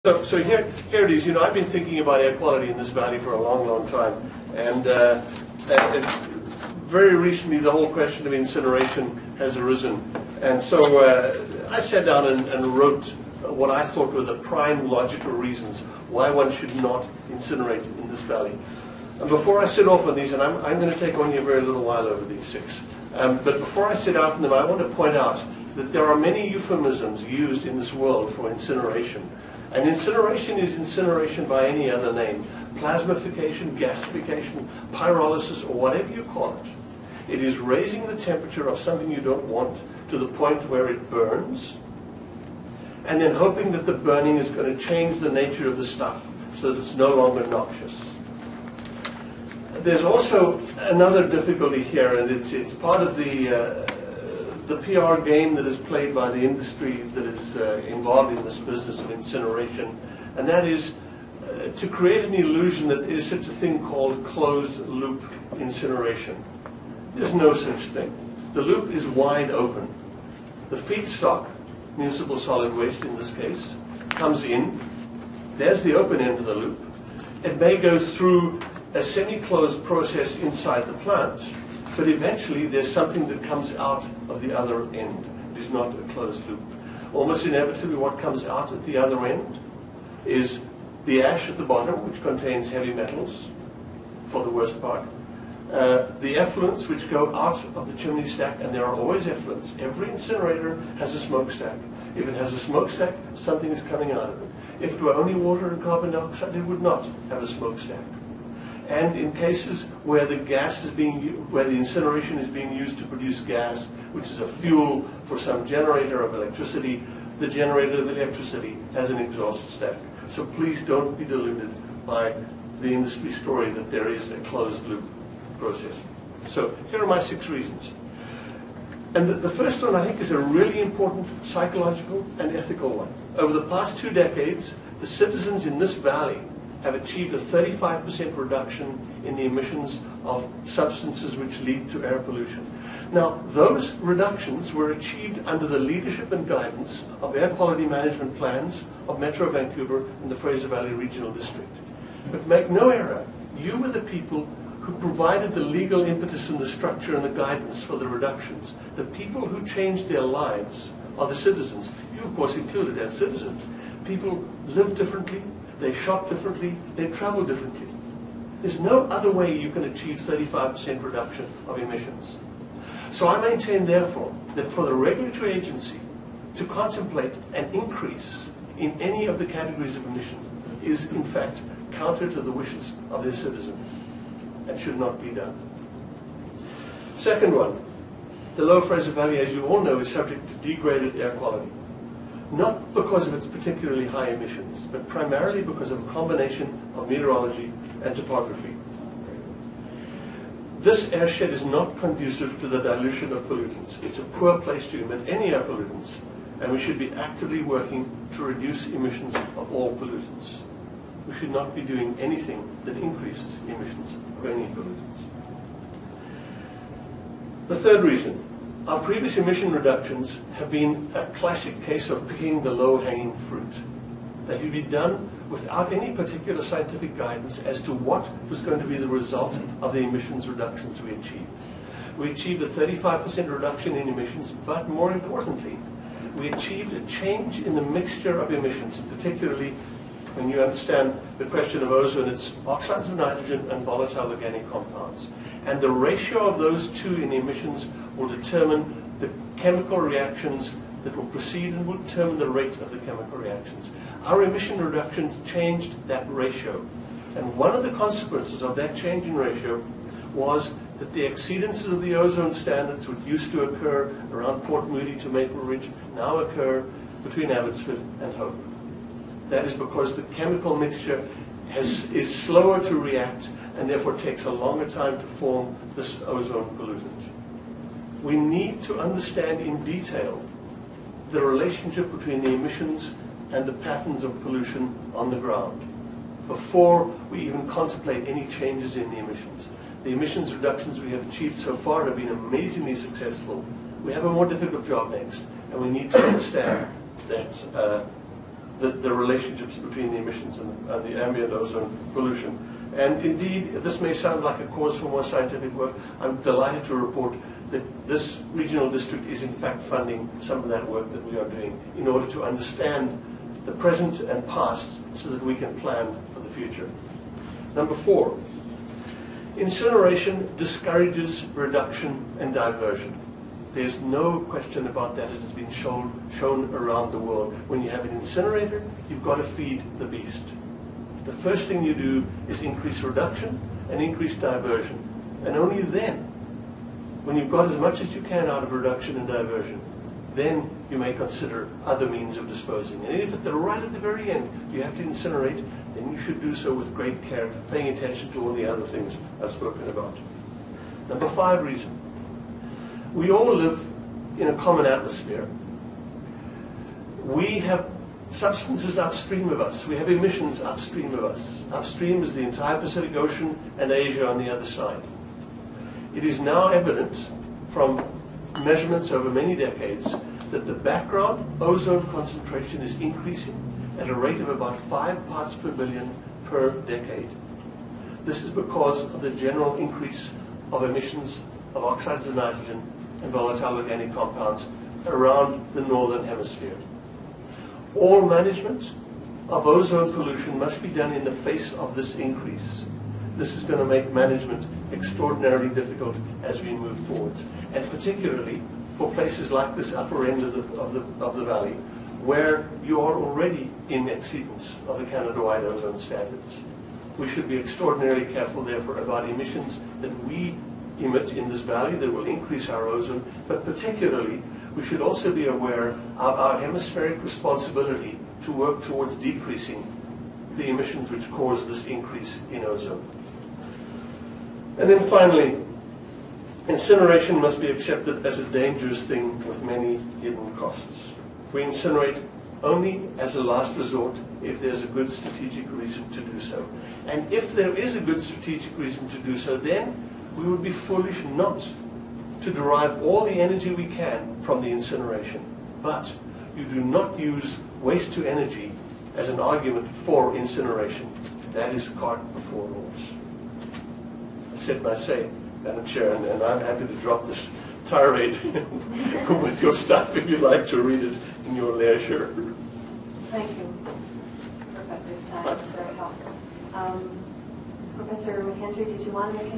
So here it is. You know, I've been thinking about air quality in this valley for a long, long time, and very recently the whole question of incineration has arisen. And so I sat down and wrote what I thought were the prime logical reasons why one should not incinerate in this valley. And before I sit off on these, and I'm going to take only a very little while over these six, but before I sit out on them, I want to point out that there are many euphemisms used in this world for incineration. And incineration is incineration by any other name. Plasmification, gasification, pyrolysis, or whatever you call it. It is raising the temperature of something you don't want to the point where it burns, and then hoping that the burning is going to change the nature of the stuff so that it's no longer noxious. There's also another difficulty here, and it's part of the PR game that is played by the industry that is involved in this business of incineration, and that is to create an illusion that there is such a thing called closed-loop incineration. There's no such thing. The loop is wide open. The feedstock, municipal solid waste in this case, comes in. There's the open end of the loop. It may go through a semi-closed process inside the plant, but eventually there's something that comes out of the other end. It is not a closed loop. Almost inevitably what comes out at the other end is the ash at the bottom, which contains heavy metals, for the worst part. The effluents which go out of the chimney stack, and there are always effluents. Every incinerator has a smokestack. If it has a smokestack, something is coming out of it. If it were only water and carbon dioxide, it would not have a smokestack. And in cases where the gas is where the incineration is being used to produce gas, which is a fuel for some generator of electricity, the generator of electricity has an exhaust stack. So please don't be deluded by the industry story that there is a closed loop process. So here are my 6 reasons. And the first one, I think, is a really important psychological and ethical one. Over the past 2 decades, the citizens in this valley have achieved a 35% reduction in the emissions of substances which lead to air pollution. Now, those reductions were achieved under the leadership and guidance of air quality management plans of Metro Vancouver and the Fraser Valley Regional District. But make no error, you were the people who provided the legal impetus and the structure and the guidance for the reductions. The people who changed their lives are the citizens. You, of course, included as citizens. People live differently, they shop differently, they travel differently. There's no other way you can achieve 35% reduction of emissions. So I maintain, therefore, that for the regulatory agency to contemplate an increase in any of the categories of emission is, in fact, counter to the wishes of their citizens and should not be done. Second one, the Lower Fraser Valley, as you all know, is subject to degraded air quality. Not because of its particularly high emissions, but primarily because of a combination of meteorology and topography. This airshed is not conducive to the dilution of pollutants. It's a poor place to emit any air pollutants, and we should be actively working to reduce emissions of all pollutants. We should not be doing anything that increases emissions of any pollutants. The third reason, our previous emission reductions have been a classic case of picking the low-hanging fruit. They could be done without any particular scientific guidance as to what was going to be the result of the emissions reductions we achieved. We achieved a 35% reduction in emissions, but more importantly, we achieved a change in the mixture of emissions, particularly when you understand the question of ozone, it's oxides of nitrogen and volatile organic compounds. And the ratio of those two in emissions will determine the chemical reactions that will proceed and will determine the rate of the chemical reactions. Our emission reductions changed that ratio. And one of the consequences of that change in ratio was that the exceedances of the ozone standards which used to occur around Port Moody to Maple Ridge now occur between Abbotsford and Hope. That is because the chemical mixture is slower to react and therefore takes a longer time to form this ozone pollutant. We need to understand in detail the relationship between the emissions and the patterns of pollution on the ground before we even contemplate any changes in the emissions. The emissions reductions we have achieved so far have been amazingly successful. We have a more difficult job next, and we need to understand that the relationships between the emissions and the ambient ozone pollution. And indeed, this may sound like a cause for more scientific work. I'm delighted to report that this regional district is in fact funding some of that work that we are doing in order to understand the present and past so that we can plan for the future. Number 4, incineration discourages reduction and diversion. There's no question about that. It has been shown around the world. When you have an incinerator, you've got to feed the beast. The first thing you do is increase reduction and increase diversion. And only then, when you've got as much as you can out of reduction and diversion, then you may consider other means of disposing. And if right at the very end you have to incinerate, then you should do so with great care, paying attention to all the other things I've spoken about. Number 5 reason. We all live in a common atmosphere. We have substances upstream of us. We have emissions upstream of us. Upstream is the entire Pacific Ocean and Asia on the other side. It is now evident from measurements over many decades that the background ozone concentration is increasing at a rate of about 5 parts per billion per decade. This is because of the general increase of emissions of oxides of nitrogen and volatile organic compounds around the northern hemisphere. All management of ozone pollution must be done in the face of this increase. This is going to make management extraordinarily difficult as we move forwards, and particularly for places like this upper end of the valley, where you are already in exceedance of the Canada-wide ozone standards. We should be extraordinarily careful, therefore, about emissions that we emit in this valley that will increase our ozone, but particularly we should also be aware of our hemispheric responsibility to work towards decreasing the emissions which cause this increase in ozone. And then finally, incineration must be accepted as a dangerous thing with many hidden costs. We incinerate only as a last resort if there's a good strategic reason to do so. And if there is a good strategic reason to do so, then we would be foolish not to derive all the energy we can from the incineration. But you do not use waste to energy as an argument for incineration. That is cart before horse. I said my say, Madam Chair, and I'm happy to drop this tirade with your staff if you'd like to read it in your leisure. Thank you, Professor Steyn. That's very helpful. Professor McHenry, did you want to make